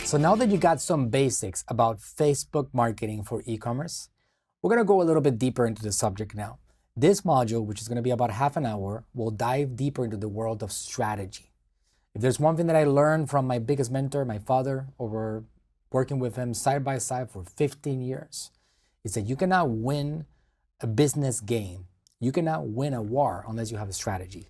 So now that you got some basics about Facebook marketing for e-commerce, we're going to go a little bit deeper into the subject now. This module, which is going to be about half an hour, will dive deeper into the world of strategy. If there's one thing that I learned from my biggest mentor, my father, over working with him side by side for 15 years, is that you cannot win a business game. You cannot win a war unless you have a strategy.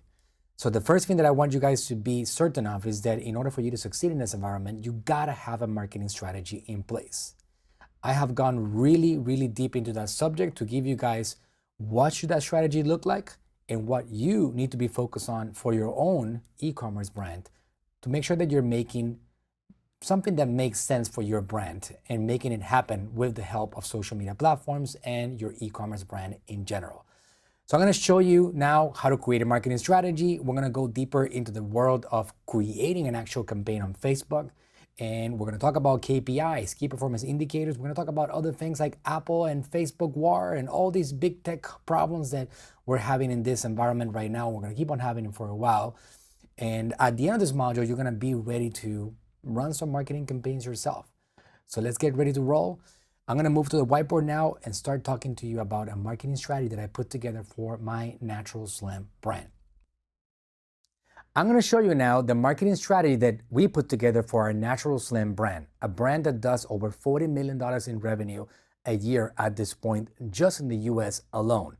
So the first thing that I want you guys to be certain of is that in order for you to succeed in this environment, you gotta have a marketing strategy in place. I have gone really, really deep into that subject to give you guys what should that strategy look like and what you need to be focused on for your own e-commerce brand to make sure that you're making something that makes sense for your brand and making it happen with the help of social media platforms and your e-commerce brand in general. So I'm going to show you now how to create a marketing strategy. We're going to go deeper into the world of creating an actual campaign on Facebook. And we're going to talk about KPIs, key performance indicators. We're going to talk about other things like Apple and Facebook war and all these big tech problems that we're having in this environment right now. We're going to keep on having it for a while. And at the end of this module, you're going to be ready to run some marketing campaigns yourself. So let's get ready to roll. I'm going to move to the whiteboard now and start talking to you about a marketing strategy that I put together for my Natural Slim brand. I'm going to show you now the marketing strategy that we put together for our Natural Slim brand, a brand that does over $40 million in revenue a year at this point, just in the US alone.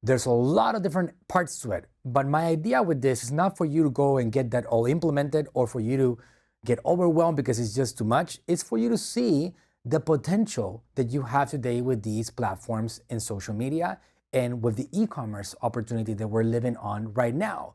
There's a lot of different parts to it, but my idea with this is not for you to go and get that all implemented or for you to get overwhelmed because it's just too much. It's for you to see the potential that you have today with these platforms in social media and with the e-commerce opportunity that we're living on right now.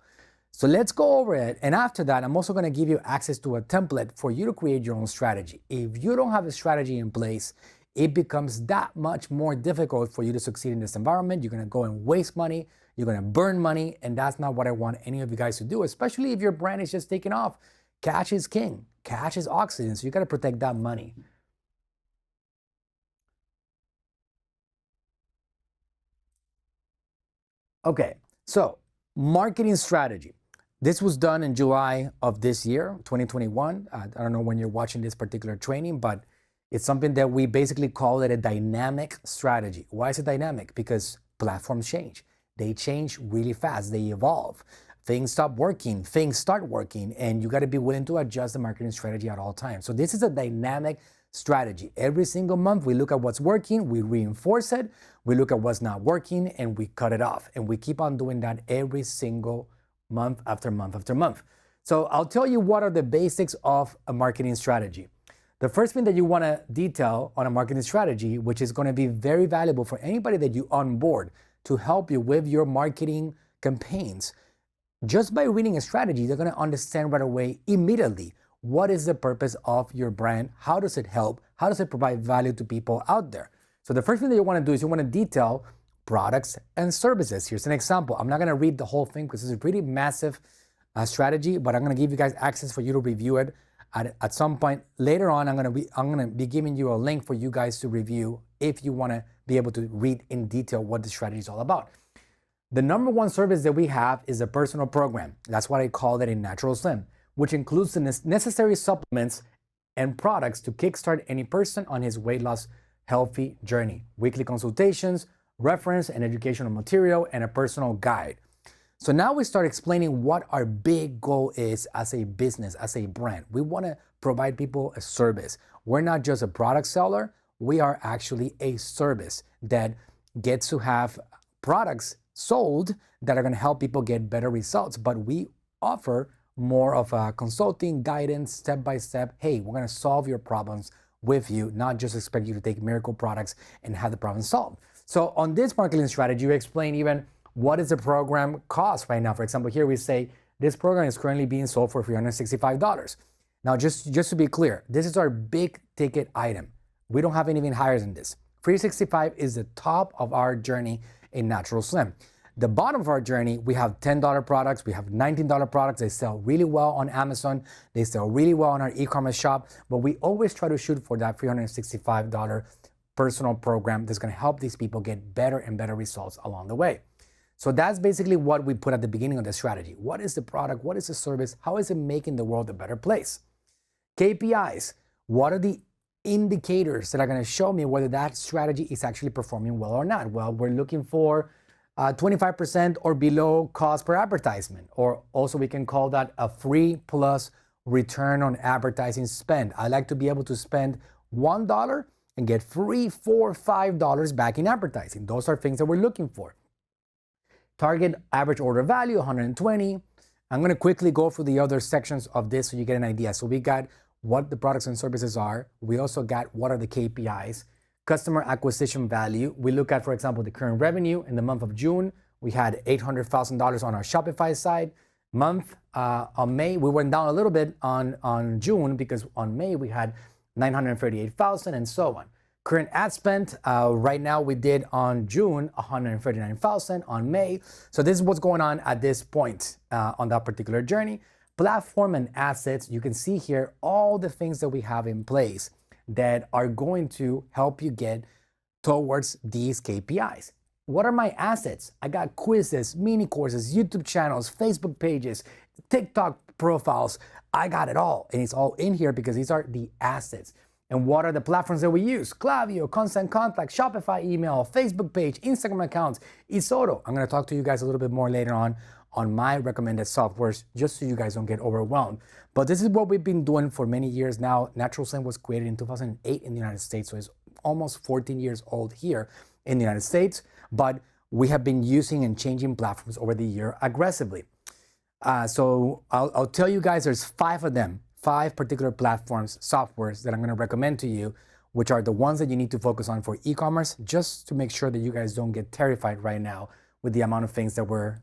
So let's go over it. And after that, I'm also going to give you access to a template for you to create your own strategy. If you don't have a strategy in place, it becomes that much more difficult for you to succeed in this environment. You're going to go and waste money. You're going to burn money. And that's not what I want any of you guys to do, especially if your brand is just taking off. Cash is king. Cash is oxygen. So you got to protect that money. Okay, so marketing strategy. This was done in July of this year, 2021. I don't know when you're watching this particular training, but it's something that we basically call it a dynamic strategy. Why is it dynamic? Because platforms change. They change really fast. They evolve. Things stop working, things start working, and you got to be willing to adjust the marketing strategy at all times. So this is a dynamic strategy. Every single month, we look at what's working, we reinforce it, we look at what's not working, and we cut it off. And we keep on doing that every single month after month after month. So I'll tell you what are the basics of a marketing strategy. The first thing that you want to detail on a marketing strategy, which is going to be very valuable for anybody that you onboard to help you with your marketing campaigns. Just by reading a strategy, they're going to understand right away, immediately, what is the purpose of your brand? How does it help? How does it provide value to people out there? So the first thing that you want to do is you want to detail products and services. Here's an example. I'm not going to read the whole thing because it's a pretty massive strategy, but I'm going to give you guys access for you to review it at some point later on. I'm going to be giving you a link for you guys to review if you want to be able to read in detail what the strategy is all about. The number one service that we have is a personal program. That's what I call it in Natural Slim, which includes the necessary supplements and products to kickstart any person on his weight loss healthy journey. Weekly consultations, reference and educational material, and a personal guide. So now we start explaining what our big goal is as a business, as a brand. We want to provide people a service. We're not just a product seller. We are actually a service that gets to have products sold that are going to help people get better results. But we offer more of a consulting, guidance, step-by-step. Hey, we're going to solve your problems with you, not just expect you to take miracle products and have the problem solved. So on this marketing strategy, we explain even what is the program cost right now. For example, here we say this program is currently being sold for $365. Now, just to be clear, this is our big ticket item. We don't have anything higher than this. $365 is the top of our journey in Natural Slim. The bottom of our journey, we have $10 products, we have $19 products. They sell really well on Amazon. They sell really well on our e-commerce shop, but we always try to shoot for that $365 personal program that's going to help these people get better and better results along the way. So that's basically what we put at the beginning of the strategy. What is the product? What is the service? How is it making the world a better place? KPIs. What are the indicators that are going to show me whether that strategy is actually performing well or not? Well, we're looking for 25% or below cost per advertisement, or also we can call that a free plus return on advertising spend. I like to be able to spend $1 and get free $4 or $5 back in advertising. Those are things that we're looking for. Target average order value, 120. I'm going to quickly go through the other sections of this so you get an idea. So we got what the products and services are. We also got what are the KPIs. Customer acquisition value. We look at, for example, the current revenue. In the month of June, we had $800,000 on our Shopify side. On May, we went down a little bit on June because on May we had 938,000 and so on. Current ad spend, right now we did on June 139,000, on May. So this is what's going on at this point on that particular journey. Platform and assets, you can see here all the things that we have in place that are going to help you get towards these KPIs. What are my assets? I got quizzes, mini courses, YouTube channels, Facebook pages, TikTok profiles. I got it all, and it's all in here because these are the assets. And what are the platforms that we use? Klaviyo, Constant Contact, Shopify email, Facebook page, Instagram accounts, eSoto. I'm going to talk to you guys a little bit more later on my recommended softwares, just so you guys don't get overwhelmed. But this is what we've been doing for many years now. Natural Send was created in 2008 in the United States, so it's almost 14 years old here in the United States. But we have been using and changing platforms over the year aggressively. So I'll tell you guys, there's 5 of them, 5 particular platforms, softwares that I'm going to recommend to you, which are the ones that you need to focus on for e-commerce, just to make sure that you guys don't get terrified right now with the amount of things that we're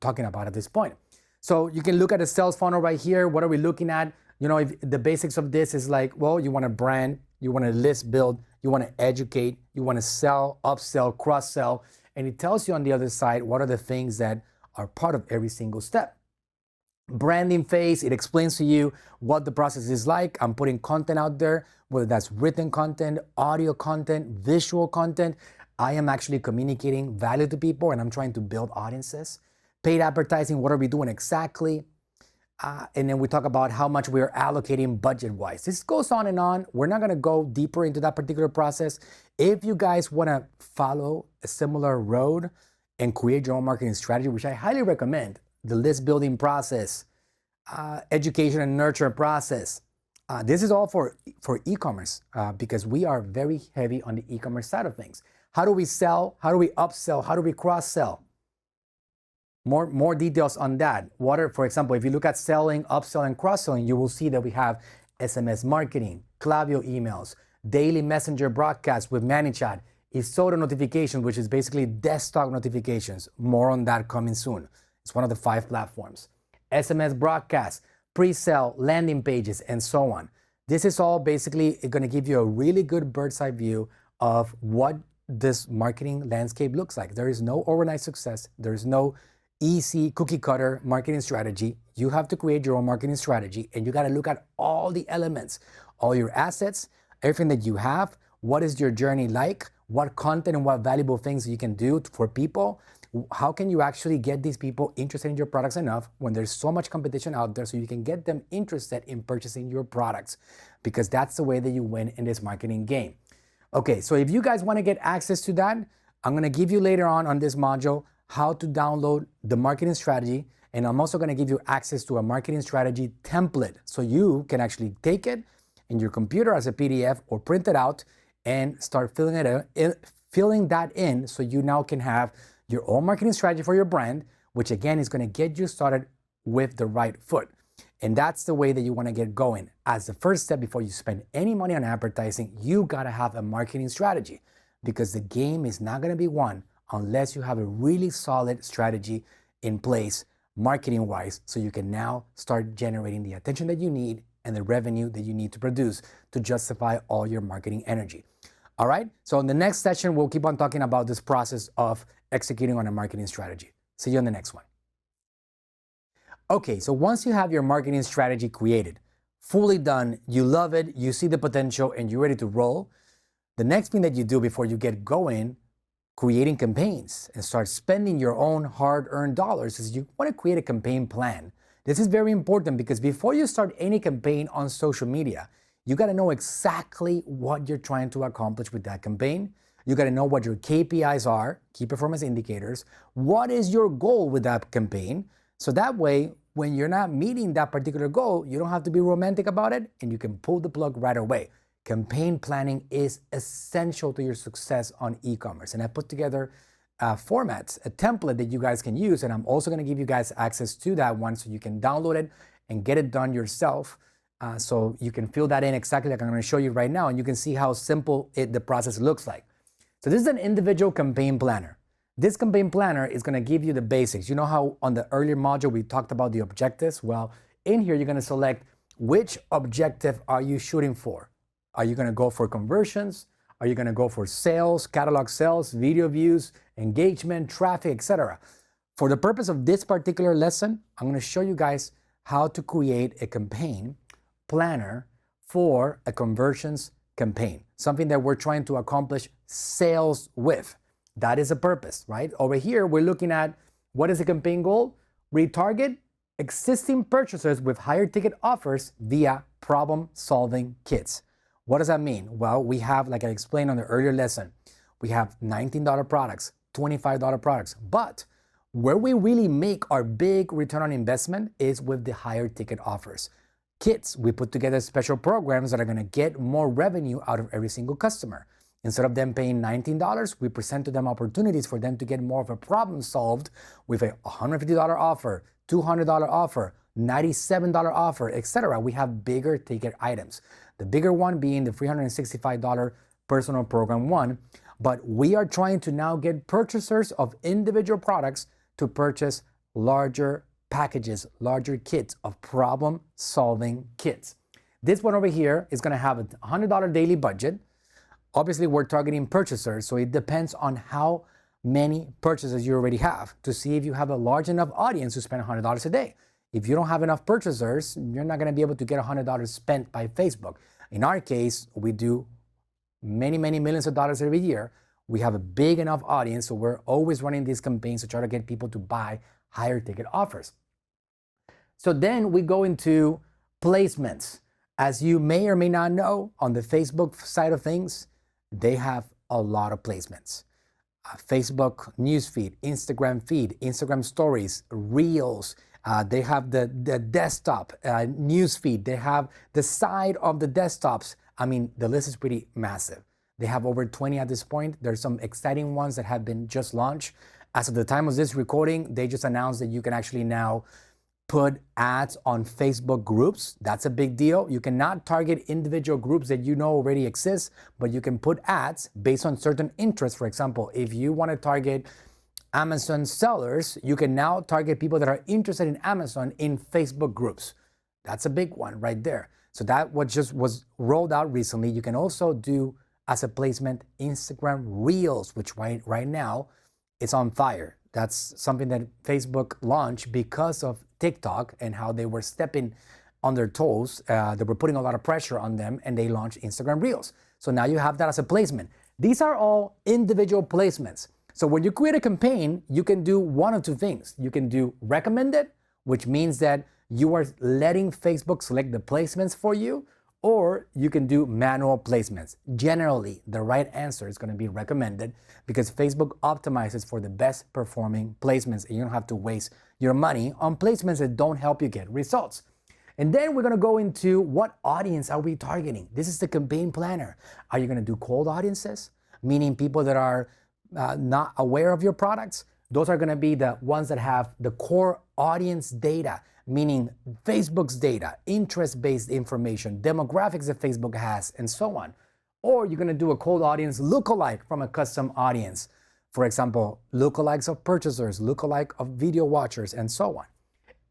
talking about at this point. So you can look at the sales funnel right here. What are we looking at? You know, if the basics of this is like, well, you want to brand, you want to list build, you want to educate, you want to sell, upsell, cross-sell, and it tells you on the other side what are the things that are part of every single step. Branding phase, it explains to you what the process is like. I'm putting content out there, whether that's written content, audio content, visual content. I am actually communicating value to people and I'm trying to build audiences. Paid advertising, what are we doing exactly? And then we talk about how much we're allocating budget-wise. This goes on and on. We're not gonna go deeper into that particular process. If you guys wanna follow a similar road and create your own marketing strategy, which I highly recommend, the list building process, education and nurture process. This is all for e-commerce because we are very heavy on the e-commerce side of things. How do we sell? How do we upsell? How do we cross-sell? More details on that. For example, if you look at selling, upselling, cross-selling, you will see that we have SMS marketing, Klaviyo emails, daily messenger broadcasts with ManyChat, eSoto notifications, which is basically desktop notifications. More on that coming soon. It's one of the 5 platforms. SMS broadcasts, pre-sale, landing pages, and so on. This is all basically going to give you a really good bird's eye view of what this marketing landscape looks like. There is no overnight success. There is no easy cookie cutter marketing strategy. You have to create your own marketing strategy, and you got to look at all the elements, all your assets, everything that you have. What is your journey like? What content and what valuable things you can do for people? How can you actually get these people interested in your products enough when there's so much competition out there so you can get them interested in purchasing your products? Because that's the way that you win in this marketing game. Okay, so if you guys want to get access to that, I'm going to give you later on this module how to download the marketing strategy, and I'm also going to give you access to a marketing strategy template so you can actually take it in your computer as a PDF or print it out and start filling that in so you now can have your own marketing strategy for your brand, which again is going to get you started with the right foot. And that's the way that you want to get going. As the first step before you spend any money on advertising, you got to have a marketing strategy because the game is not going to be won unless you have a really solid strategy in place marketing-wise so you can now start generating the attention that you need and the revenue that you need to produce to justify all your marketing energy. All right, so in the next session, we'll keep on talking about this process of executing on a marketing strategy. See you on the next one. Okay, so once you have your marketing strategy created, fully done, you love it, you see the potential, and you're ready to roll, the next thing that you do before you get going, creating campaigns and start spending your own hard-earned dollars, is you want to create a campaign plan. This is very important because before you start any campaign on social media, You got to know exactly what you're trying to accomplish with that campaign. You got to know what your KPIs are, key performance indicators. What is your goal with that campaign? So that way, when you're not meeting that particular goal, you don't have to be romantic about it and you can pull the plug right away. Campaign planning is essential to your success on e-commerce. And I put together formats, a template that you guys can use. And I'm also going to give you guys access to that one so you can download it and get it done yourself. So you can fill that in exactly like I'm going to show you right now. And you can see how simple the process looks like. So this is an individual campaign planner. This campaign planner is going to give you the basics. You know how on the earlier module we talked about the objectives? Well, in here you're going to select which objective are you shooting for. Are you going to go for conversions? Are you going to go for sales, catalog sales, video views, engagement, traffic, etc.? For the purpose of this particular lesson, I'm going to show you guys how to create a campaign planner for a conversions campaign, something that we're trying to accomplish sales with. That is a purpose, right? Over here, we're looking at what is the campaign goal? Retarget existing purchasers with higher ticket offers via problem-solving kits. What does that mean? Well, we have, like I explained on the earlier lesson, we have $19 products, $25 products, but where we really make our big return on investment is with the higher ticket offers. Kits, we put together special programs that are going to get more revenue out of every single customer. Instead of them paying $19, we present to them opportunities for them to get more of a problem solved with a $150 offer, $200 offer, $97 offer, etc. We have bigger ticket items. The bigger one being the $365 personal program one. But we are trying to now get purchasers of individual products to purchase larger packages, larger kits of problem-solving kits. This one over here is going to have a $100 daily budget. Obviously, we're targeting purchasers, so it depends on how many purchases you already have to see if you have a large enough audience to spend $100 a day. If you don't have enough purchasers, you're not going to be able to get $100 spent by Facebook. In our case, we do many millions of dollars every year. We have a big enough audience, so we're always running these campaigns to try to get people to buy higher ticket offers. So then we go into placements. As you may or may not know, on the Facebook side of things, they have a lot of placements. Facebook newsfeed, Instagram feed, Instagram stories, Reels. They have the desktop newsfeed. They have the side of the desktops. I mean, the list is pretty massive. They have over 20 at this point. There's some exciting ones that have been just launched. As of the time of this recording, they just announced that you can actually now put ads on Facebook groups. That's a big deal. You cannot target individual groups that you know already exist, but you can put ads based on certain interests. For example, if you want to target Amazon sellers, you can now target people that are interested in Amazon in Facebook groups. That's a big one right there. So that was rolled out recently. You can also do as a placement Instagram Reels, which right now it's on fire. That's something that Facebook launched because of TikTok and how they were stepping on their toes. They were putting a lot of pressure on them and they launched Instagram Reels. So now you have that as a placement. These are all individual placements. So when you create a campaign, you can do one of two things. You can do recommended, which means that you are letting Facebook select the placements for you, or you can do manual placements. Generally, the right answer is going to be recommended because Facebook optimizes for the best performing placements and you don't have to waste your money on placements that don't help you get results. And then we're going to go into what audience are we targeting? This is the campaign planner. Are you going to do cold audiences, meaning people that are not aware of your products? Those are going to be the ones that have the core audience data, meaning Facebook's data, interest-based information, demographics that Facebook has, and so on. Or you're going to do a cold audience lookalike from a custom audience. For example, lookalikes of purchasers, lookalike of video watchers, and so on.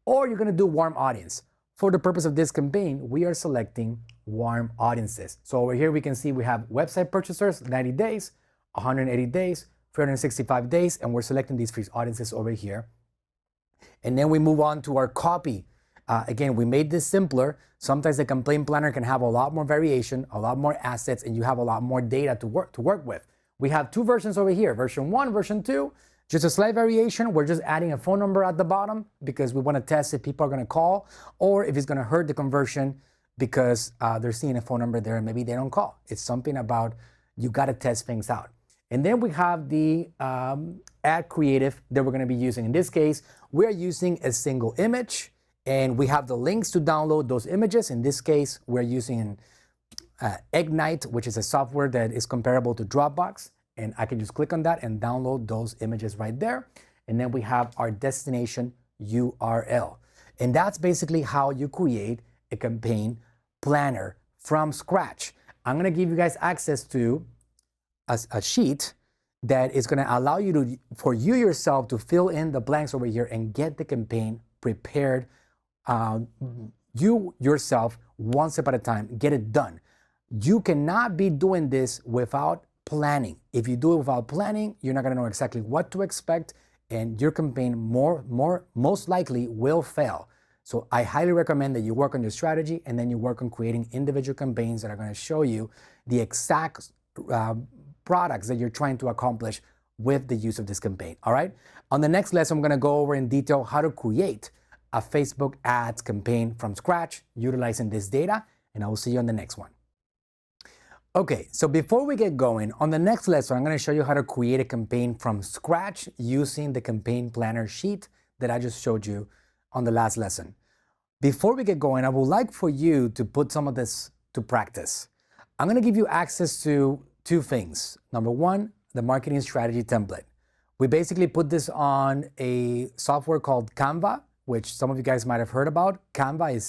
Or you're going to do warm audience. For the purpose of this campaign, we are selecting warm audiences. So over here we can see we have website purchasers, 90 days, 180 days, 365 days, and we're selecting these free audiences over here. And then we move on to our copy. Again, we made this simpler. Sometimes the campaign planner can have a lot more variation, a lot more assets, and you have a lot more data to work with. We have two versions over here, version 1, version 2. Just a slight variation. We're just adding a phone number at the bottom because we want to test if people are going to call or if it's going to hurt the conversion because they're seeing a phone number there and maybe they don't call. It's something about you got to test things out. And then we have the ad creative that we're going to be using. In this case, we're using a single image, and we have the links to download those images. In this case, we're using Ignite, which is a software that is comparable to Dropbox. And I can just click on that and download those images right there. And then we have our destination URL. And that's basically how you create a campaign planner from scratch. I'm going to give you guys access to a sheet that is going to allow you for you yourself to fill in the blanks over here and get the campaign prepared you yourself, one step at a time, get it done. You cannot be doing this without planning. If you do it without planning, you're not going to know exactly what to expect, and your campaign most likely will fail. So I highly recommend that you work on your strategy and then you work on creating individual campaigns that are going to show you the exact products that you're trying to accomplish with the use of this campaign. All right. On the next lesson, I'm going to go over in detail how to create a Facebook ads campaign from scratch utilizing this data, and I will see you on the next one. Okay, so before we get going, on the next lesson, I'm going to show you how to create a campaign from scratch using the campaign planner sheet that I just showed you on the last lesson. Before we get going, I would like for you to put some of this to practice. I'm going to give you access to two things. Number one, the marketing strategy template. We basically put this on a software called Canva, which some of you guys might have heard about. Canva is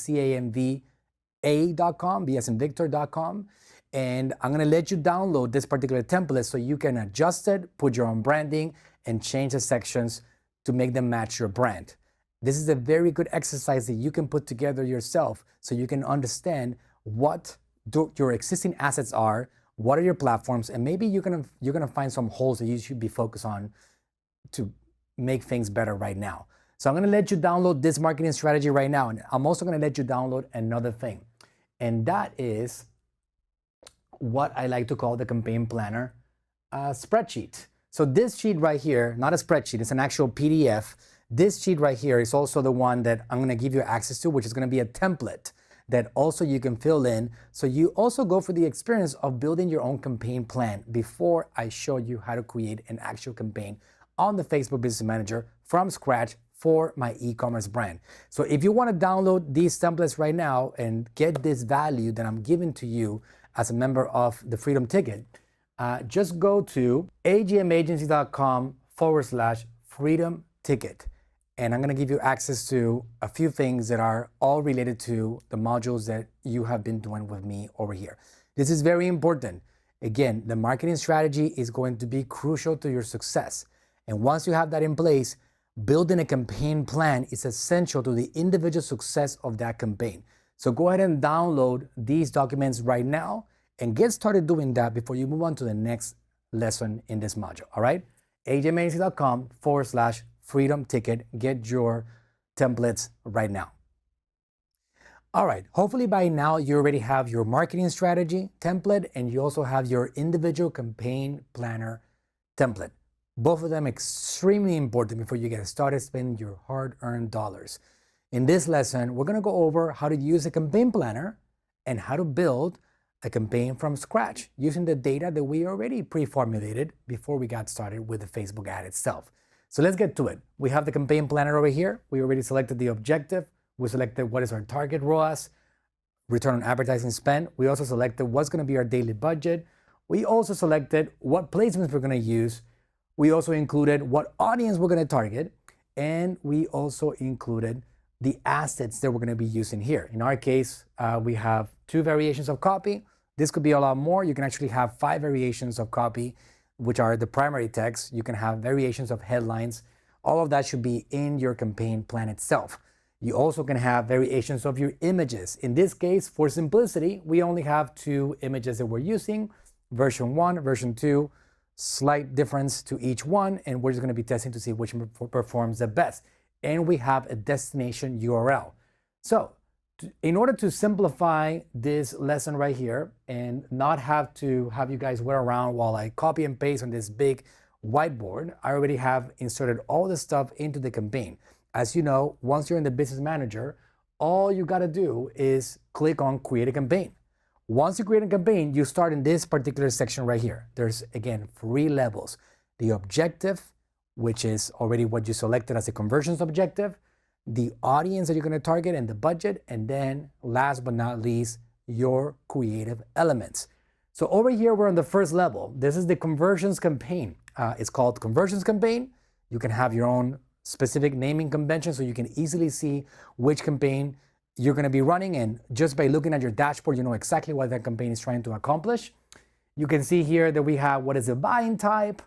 canva.com, B as in Victor.com. And I'm going to let you download this particular template so you can adjust it, put your own branding, and change the sections to make them match your brand. This is a very good exercise that you can put together yourself so you can understand what your existing assets are, what are your platforms, and maybe you're gonna find some holes that you should be focused on to make things better right now. So I'm gonna let you download this marketing strategy right now, and I'm also gonna let you download another thing, and that is what I like to call the campaign planner spreadsheet. So this sheet right here, not a spreadsheet, it's an actual PDF. This sheet right here is also the one that I'm going to give you access to, which is going to be a template that also you can fill in. So you also go for the experience of building your own campaign plan before I show you how to create an actual campaign on the Facebook Business Manager from scratch for my e-commerce brand. So if you want to download these templates right now and get this value that I'm giving to you as a member of the Freedom Ticket, just go to agmagency.com/freedom ticket. And I'm going to give you access to a few things that are all related to the modules that you have been doing with me over here. This is very important. Again, the marketing strategy is going to be crucial to your success. And once you have that in place, building a campaign plan is essential to the individual success of that campaign. So go ahead and download these documents right now and get started doing that before you move on to the next lesson in this module. All right? agmagency.com/freedom ticket. Get your templates right now. All right, hopefully by now you already have your marketing strategy template and you also have your individual campaign planner template. Both of them extremely important before you get started spending your hard-earned dollars. In this lesson, we're gonna go over how to use a campaign planner and how to build a campaign from scratch using the data that we already pre-formulated before we got started with the Facebook ad itself. So let's get to it. We have the campaign planner over here. We already selected the objective. We selected what is our target ROAS, return on advertising spend. We also selected what's going to be our daily budget. We also selected what placements we're going to use. We also included what audience we're going to target. And we also included the assets that we're going to be using here. In our case, we have 2 variations of copy. This could be a lot more. You can actually have 5 variations of copy, which are the primary text. You can have variations of headlines. All of that should be in your campaign plan itself. You also can have variations of your images. In this case, for simplicity, we only have 2 images that we're using, version 1, version 2, slight difference to each one, and we're just going to be testing to see which performs the best. And we have a destination URL. So in order to simplify this lesson right here and not have to have you guys wait around while I copy and paste on this big whiteboard, I already have inserted all the stuff into the campaign. As you know, once you're in the Business Manager, all you got to do is click on create a campaign. Once you create a campaign, you start in this particular section right here. There's, again, 3 levels. The objective, which is already what you selected as a conversions objective, the audience that you're going to target, and the budget, and then last but not least, your creative elements. So over here, we're on the first level. This is the conversions campaign. It's called conversions campaign. You can have your own specific naming convention so you can easily see which campaign you're going to be running, and just by looking at your dashboard, you know exactly what that campaign is trying to accomplish. You can see here that we have what is the buying type.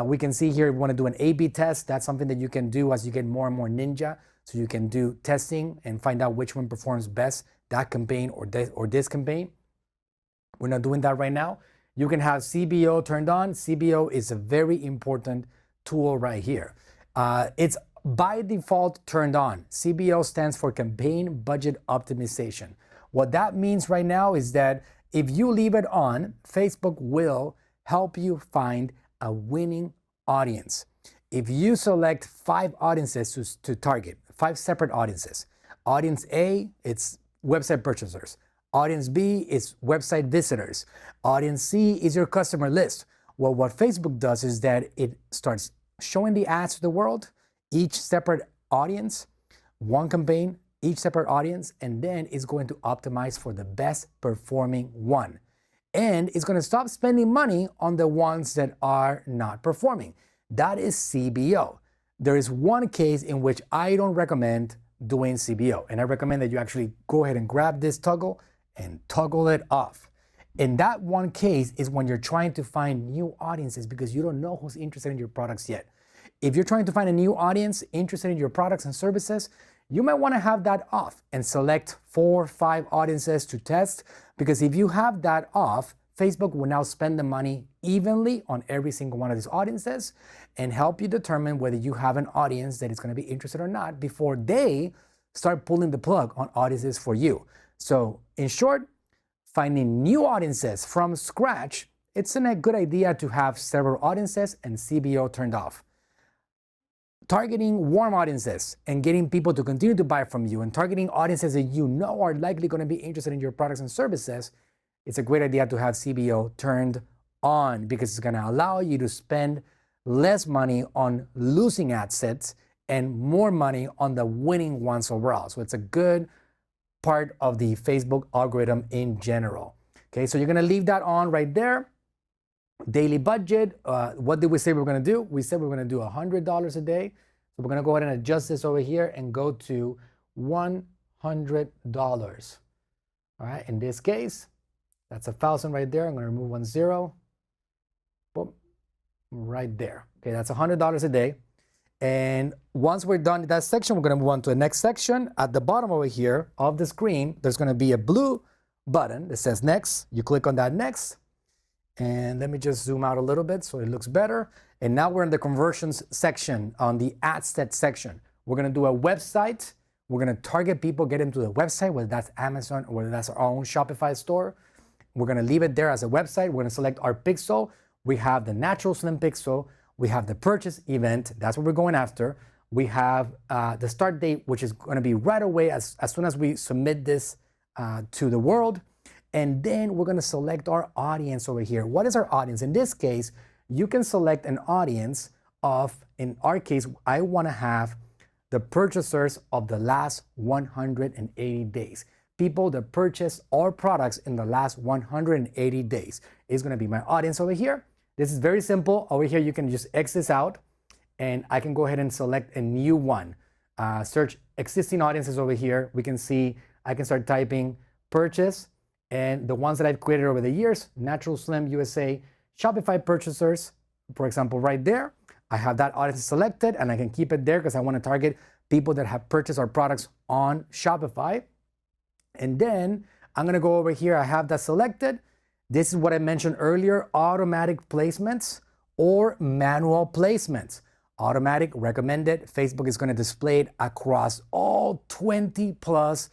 We can see here we want to do an A/B test. That's something that you can do as you get more and more ninja. So you can do testing and find out which one performs best, that campaign or this campaign. We're not doing that right now. You can have CBO turned on. CBO is a very important tool right here. It's by default turned on. CBO stands for Campaign Budget Optimization. What that means right now is that if you leave it on, Facebook will help you find a winning audience. If you select 5 audiences to target, 5 separate audiences. Audience A, it's website purchasers. Audience B is website visitors. Audience C is your customer list. Well, what Facebook does is that it starts showing the ads to the world, each separate audience, one campaign, each separate audience, and then it's going to optimize for the best performing one. And it's going to stop spending money on the ones that are not performing. That is CBO. There is one case in which I don't recommend doing CBO, and I recommend that you actually go ahead and grab this toggle and toggle it off. In that one case is when you're trying to find new audiences because you don't know who's interested in your products yet. If you're trying to find a new audience interested in your products and services, you might want to have that off and select 4 or 5 audiences to test, because if you have that off, Facebook will now spend the money evenly on every single one of these audiences and help you determine whether you have an audience that is going to be interested or not before they start pulling the plug on audiences for you. So in short, finding new audiences from scratch, it's a good idea to have several audiences and CBO turned off. Targeting warm audiences and getting people to continue to buy from you and targeting audiences that you know are likely going to be interested in your products and services, it's a great idea to have CBO turned on because it's going to allow you to spend less money on losing ad sets and more money on the winning ones overall. So it's a good part of the Facebook algorithm in general. Okay, so you're going to leave that on right there. Daily budget, what did we say we were going to do? We said we were going to do $100 a day. So we're going to go ahead and adjust this over here and go to $100. All right, in this case, that's 1,000 right there. I'm going to remove 1 0. Boom, right there. Okay, that's $100 a day. And once we're done with that section, we're going to move on to the next section. At the bottom over here of the screen, there's going to be a blue button that says next. You click on that next. And let me just zoom out a little bit so it looks better. And now we're in the conversions section, on the ad set section. We're going to do a website. We're going to target people, get into the website, whether that's Amazon or whether that's our own Shopify store. We're going to leave it there as a website. We're going to select our pixel. We have the natural slim pixel. We have the purchase event. That's what we're going after. We have the start date, which is going to be right away as soon as we submit this to the world. And then we're going to select our audience over here. What is our audience? In this case, you can select an audience of, in our case, I want to have the purchasers of the last 180 days. People that purchase our products in the last 180 days is going to be my audience over here. This is very simple. Over here, you can just X this out, and I can go ahead and select a new one. Search existing audiences over here. We can see I can start typing purchase, and the ones that I've created over the years, Natural Slim USA, Shopify purchasers, for example, right there. I have that audience selected, and I can keep it there because I want to target people that have purchased our products on Shopify. And then I'm going to go over here. I have that selected. This is what I mentioned earlier, automatic placements or manual placements. Automatic, recommended. Facebook is going to display it across all 20 plus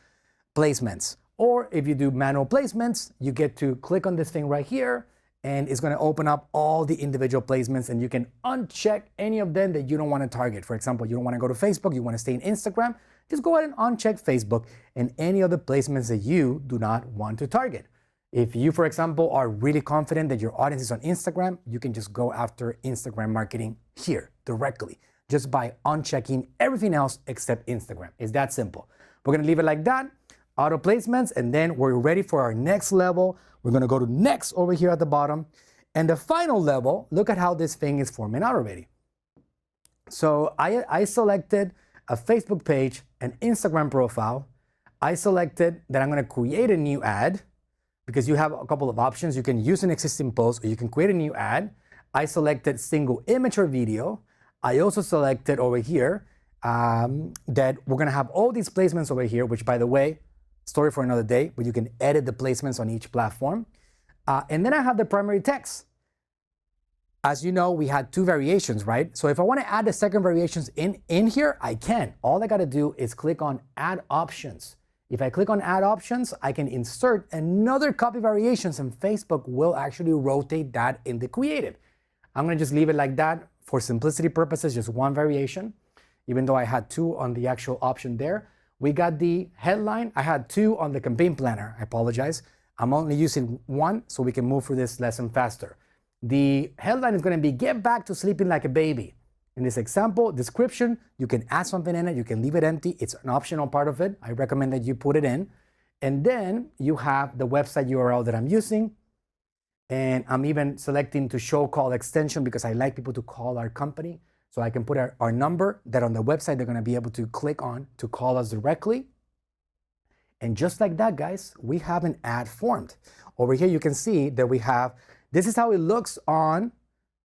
placements. Or if you do manual placements, you get to click on this thing right here, and it's going to open up all the individual placements, and you can uncheck any of them that you don't want to target. For example, you don't want to go to Facebook, you want to stay in Instagram, just go ahead and uncheck Facebook and any other placements that you do not want to target. If you, for example, are really confident that your audience is on Instagram, you can just go after Instagram marketing here directly, just by unchecking everything else except Instagram. It's that simple. We're gonna leave it like that, auto placements, and then we're ready for our next level. We're gonna go to next over here at the bottom. And the final level, look at how this thing is forming out already. So I selected a Facebook page, an Instagram profile. I selected that I'm gonna create a new ad, because you have a couple of options. You can use an existing post or you can create a new ad. I selected single image or video. I also selected over here that we're gonna have all these placements over here, which, by the way, story for another day, but you can edit the placements on each platform. And then I have the primary text. As you know, we had two variations, right? So if I wanna add the second variations in here, I can. All I gotta do is click on Add Options. If I click on Add Options, I can insert another copy variations, and Facebook will actually rotate that in the creative. I'm gonna just leave it like that for simplicity purposes, just one variation, even though I had two on the actual option there. We got the headline. I had two on the campaign planner. I apologize. I'm only using one so we can move through this lesson faster. The headline is gonna be Get Back to Sleeping Like a Baby. In this example, description, you can add something in it, you can leave it empty. It's an optional part of it. I recommend that you put it in. And then you have the website URL that I'm using. And I'm even selecting to show call extension because I like people to call our company. So I can put our number that on the website they're gonna be able to click on to call us directly. And just like that, guys, we have an ad formed. Over here, you can see that we have, this is how it looks on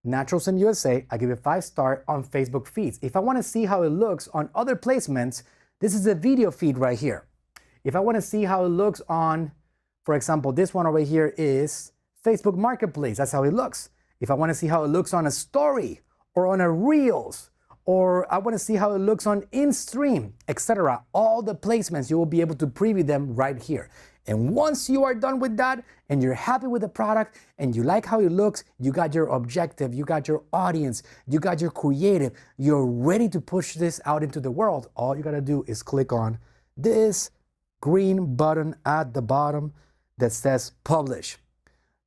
Natural Slim USA. I give it 5-star on Facebook feeds. If I want to see how it looks on other placements, this is a video feed right here. If I want to see how it looks on, for example, this one over here is Facebook Marketplace. That's how it looks. If I want to see how it looks on a story or on a Reels, or I want to see how it looks on InStream, etc., all the placements, you will be able to preview them right here. And once you are done with that and you're happy with the product and you like how it looks, you got your objective, you got your audience, you got your creative, you're ready to push this out into the world, all you gotta do is click on this green button at the bottom that says publish.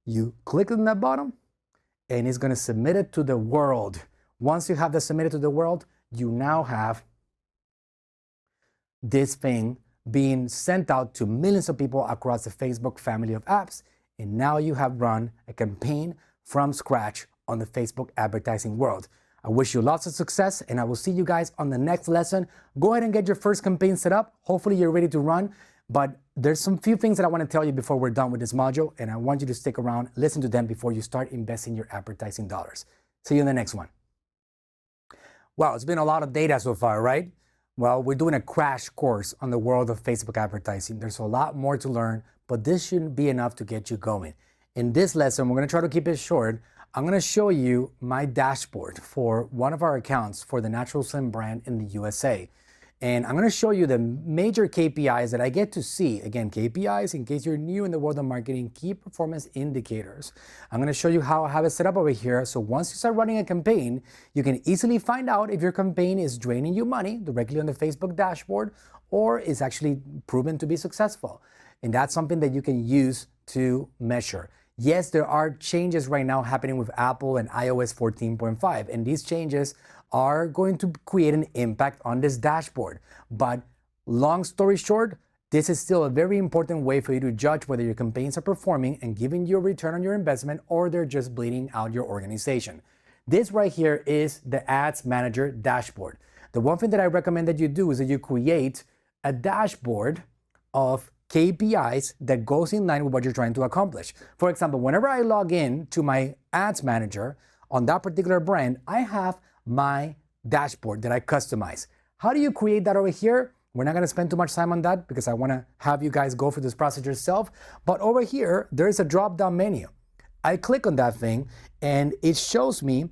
You click on that bottom and it's gonna submit it to the world. Once you have that submitted to the world, you now have this thing being sent out to millions of people across the Facebook family of apps. And now you have run a campaign from scratch on the Facebook advertising world. I wish you lots of success, and I will see you guys on the next lesson. Go ahead and get your first campaign set up. Hopefully you're ready to run, but there's some few things that I want to tell you before we're done with this module, and I want you to stick around, listen to them before you start investing your advertising dollars. See you in the next one. Wow, it's been a lot of data so far, right? Well, we're doing a crash course on the world of Facebook advertising. There's a lot more to learn, but this shouldn't be enough to get you going. In this lesson, we're gonna try to keep it short. I'm gonna show you my dashboard for one of our accounts for the Natural Slim brand in the USA. And I'm gonna show you the major KPIs that I get to see. Again, KPIs, in case you're new in the world of marketing, key performance indicators. I'm gonna show you how I have it set up over here. So once you start running a campaign, you can easily find out if your campaign is draining you money directly on the Facebook dashboard or is actually proven to be successful. And that's something that you can use to measure. Yes, there are changes right now happening with Apple and iOS 14.5, and these changes are going to create an impact on this dashboard. But long story short, this is still a very important way for you to judge whether your campaigns are performing and giving you a return on your investment, or they're just bleeding out your organization. This right here is the Ads Manager dashboard. The one thing that I recommend that you do is that you create a dashboard of KPIs that goes in line with what you're trying to accomplish. For example, whenever I log in to my Ads Manager on that particular brand, I have my dashboard that I customize. How do you create that over here? We're not gonna spend too much time on that because I wanna have you guys go through this process yourself. But over here, there is a drop-down menu. I click on that thing and it shows me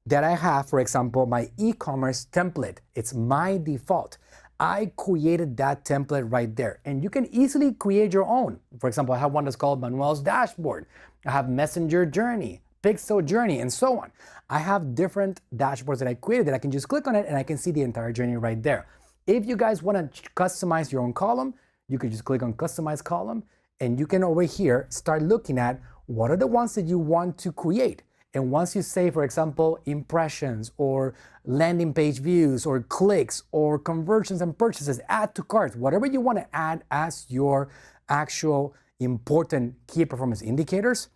that I have, for example, my e-commerce template. It's my default. I created that template right there. And you can easily create your own. For example, I have one that's called Manuel's Dashboard. I have Messenger Journey, Pixel Journey, and so on. I have different dashboards that I created that I can just click on it and I can see the entire journey right there. If you guys want to customize your own column, you can just click on Customize Column, and you can over here start looking at what are the ones that you want to create. And once you say, for example, impressions or landing page views or clicks or conversions and purchases, add to carts, whatever you want to add as your actual important key performance indicators,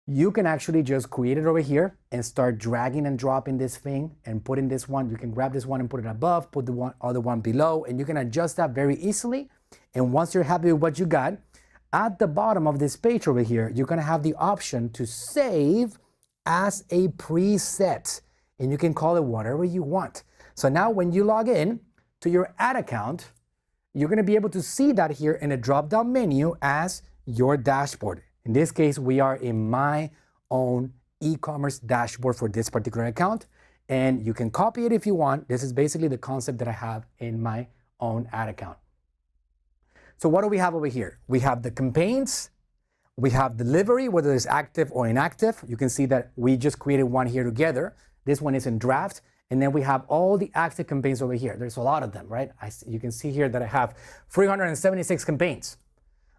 you can actually just create it over here and start dragging and dropping this thing and putting this one. You can grab this one and put it above, put the other one below, and you can adjust that very easily. And once you're happy with what you got, at the bottom of this page over here, you're gonna have the option to save as a preset, and you can call it whatever you want. So now when you log in to your ad account, you're gonna be able to see that here in a drop-down menu as your dashboard. In this case, we are in my own e-commerce dashboard for this particular account, and you can copy it if you want. This is basically the concept that I have in my own ad account. So what do we have over here? We have the campaigns, we have delivery, whether it's active or inactive. You can see that we just created one here together. This one is in draft. And then we have all the active campaigns over here. There's a lot of them, right? You can see here that I have 376 campaigns.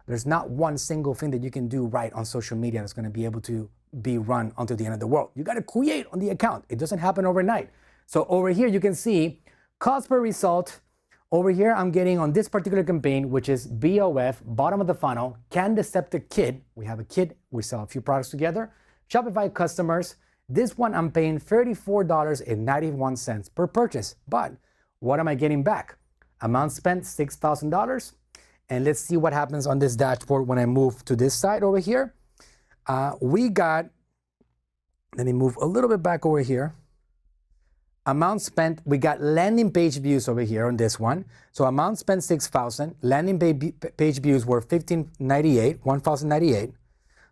There's not one single thing that you can do right on social media that's gonna be able to be run until the end of the world. You gotta create on the account. It doesn't happen overnight. So over here, you can see cost per result. Over here, I'm getting on this particular campaign, which is BOF, bottom of the funnel, Candeceptive Kit. We have a kit, we sell a few products together. Shopify customers. This one, I'm paying $34.91 per purchase. But what am I getting back? Amount spent, $6,000. And let's see what happens on this dashboard when I move to this side over here. Let me move a little bit back over here. Amount spent, we got landing page views over here on this one. So amount spent 6,000, landing page views were 1,098.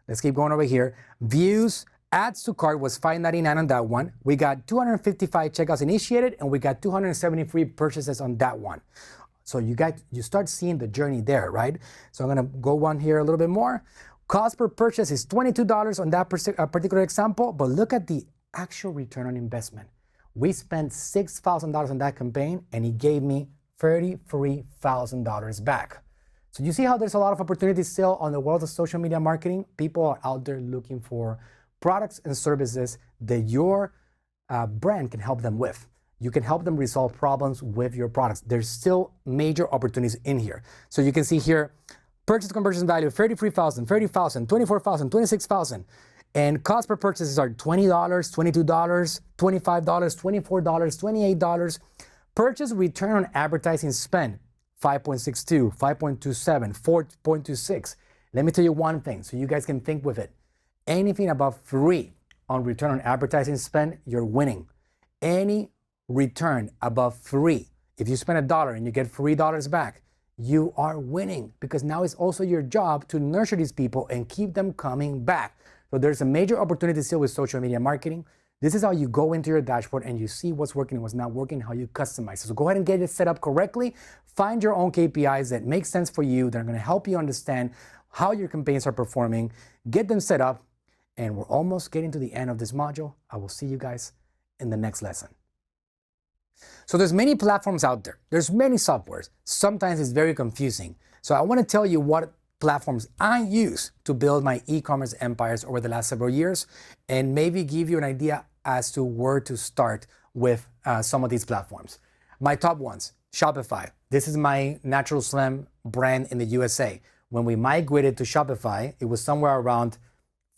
Let's keep going over here. Views, adds to cart was $5.99 on that one. We got 255 checkouts initiated, and we got 273 purchases on that one. So you start seeing the journey there, right? So I'm gonna go one here a little bit more. Cost per purchase is $22 on that particular example, but look at the actual return on investment. We spent $6,000 on that campaign, and he gave me $33,000 back. So you see how there's a lot of opportunities still on the world of social media marketing? People are out there looking for products and services that your brand can help them with. You can help them resolve problems with your products. There's still major opportunities in here. So you can see here, purchase conversion value, $33,000, $30,000, $24,000, $26,000. And cost per purchases are $20, $22, $25, $24, $28. Purchase return on advertising spend, 5.62, 5.27, 4.26. Let me tell you one thing so you guys can think with it. Anything above 3 on return on advertising spend, you're winning. Any return above 3, if you spend $1 and you get $3 back, you are winning, because now it's also your job to nurture these people and keep them coming back. So there's a major opportunity still with social media marketing. This is how you go into your dashboard and you see what's working and what's not working, how you customize it. So go ahead and get it set up correctly. Find your own KPIs that make sense for you, that are gonna help you understand how your campaigns are performing. Get them set up, and we're almost getting to the end of this module. I will see you guys in the next lesson. So there's many platforms out there. There's many softwares. Sometimes it's very confusing. So I wanna tell you what platforms I use to build my e-commerce empires over the last several years, and maybe give you an idea as to where to start with some of these platforms. My top ones, Shopify. This is my Natural Slim brand in the USA. When we migrated to Shopify, it was somewhere around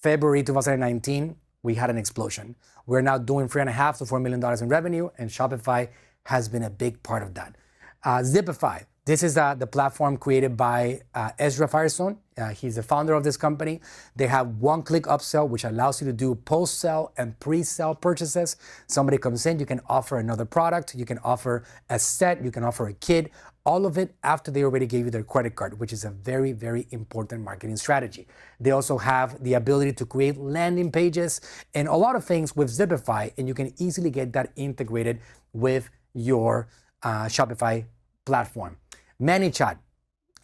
February 2019, we had an explosion. We're now doing $3.5 to $4 million in revenue, and Shopify has been a big part of that. Zipify. This is the platform created by Ezra Firestone. He's the founder of this company. They have one-click upsell, which allows you to do post-sell and pre-sell purchases. Somebody comes in, you can offer another product, you can offer a set, you can offer a kit, all of it after they already gave you their credit card, which is a very, very important marketing strategy. They also have the ability to create landing pages and a lot of things with Zipify, and you can easily get that integrated with your Shopify platform. ManyChat.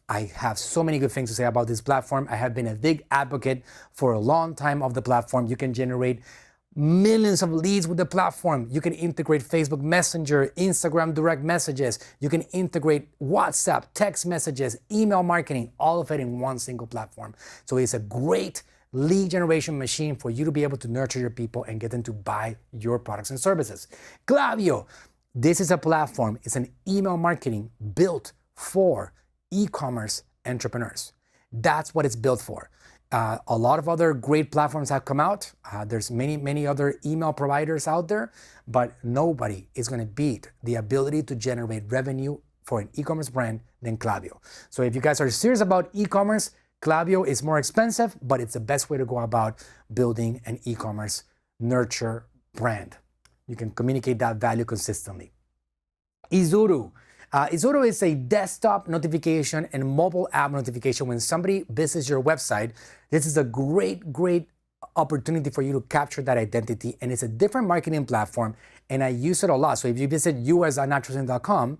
I have so many good things to say about this platform. I have been a big advocate for a long time of the platform. You can generate millions of leads with the platform. You can integrate Facebook Messenger, Instagram direct messages. You can integrate WhatsApp, text messages, email marketing, all of it in one single platform. So it's a great lead generation machine for you to be able to nurture your people and get them to buy your products and services. Klaviyo, this is a platform. It's an email marketing built for e-commerce entrepreneurs. That's what it's built for. A lot of other great platforms have come out. There's many other email providers out there, but nobody is going to beat the ability to generate revenue for an e-commerce brand than Klaviyo. So if you guys are serious about e-commerce, Klaviyo is more expensive, but it's the best way to go about building an e-commerce nurture brand. You can communicate that value consistently. Izuru. Izuru is a desktop notification and mobile app notification. When somebody visits your website, this is a great opportunity for you to capture that identity, and it's a different marketing platform, and I use it a lot. So if you visit us.naturalslim.com,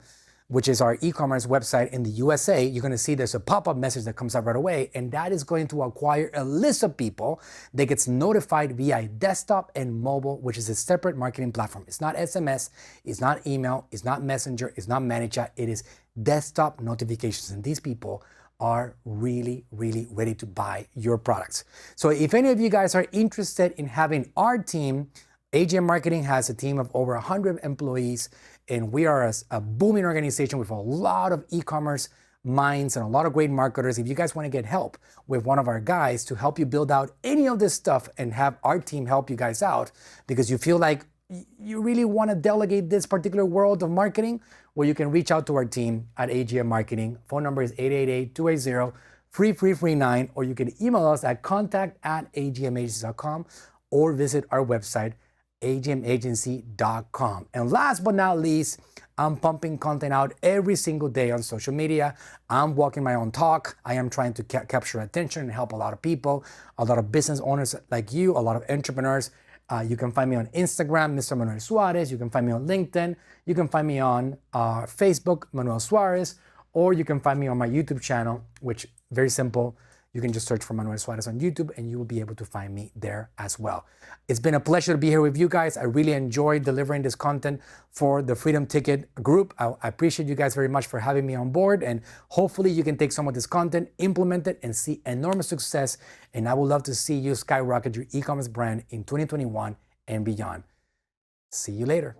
which is our e-commerce website in the USA, you're going to see there's a pop-up message that comes up right away, and that is going to acquire a list of people that gets notified via desktop and mobile, which is a separate marketing platform. It's not SMS, it's not email, it's not Messenger, it's not ManyChat, it is desktop notifications, and these people are really ready to buy your products. So if any of you guys are interested in having our team, AGM Marketing has a team of over 100 employees, and we are a booming organization with a lot of e-commerce minds and a lot of great marketers. If you guys want to get help with one of our guys to help you build out any of this stuff and have our team help you guys out because you feel like you really want to delegate this particular world of marketing, well, you can reach out to our team at AGM Marketing. Phone number is 888-280-3339, or you can email us at contact@agmagency.com or visit our website, agmagency.com. And last but not least, I'm pumping content out every single day on social media. I'm walking my own talk. I am trying to capture attention and help a lot of people, a lot of business owners like you, a lot of entrepreneurs. You can find me on Instagram, Mr. Manuel Suarez. You can find me on LinkedIn. You can find me on Facebook, Manuel Suarez, or you can find me on my YouTube channel, which very simple. You can just search for Manuel Suarez on YouTube and you will be able to find me there as well. It's been a pleasure to be here with you guys. I really enjoyed delivering this content for the Freedom Ticket group. I appreciate you guys very much for having me on board, and hopefully you can take some of this content, implement it, and see enormous success. And I would love to see you skyrocket your e-commerce brand in 2021 and beyond. See you later.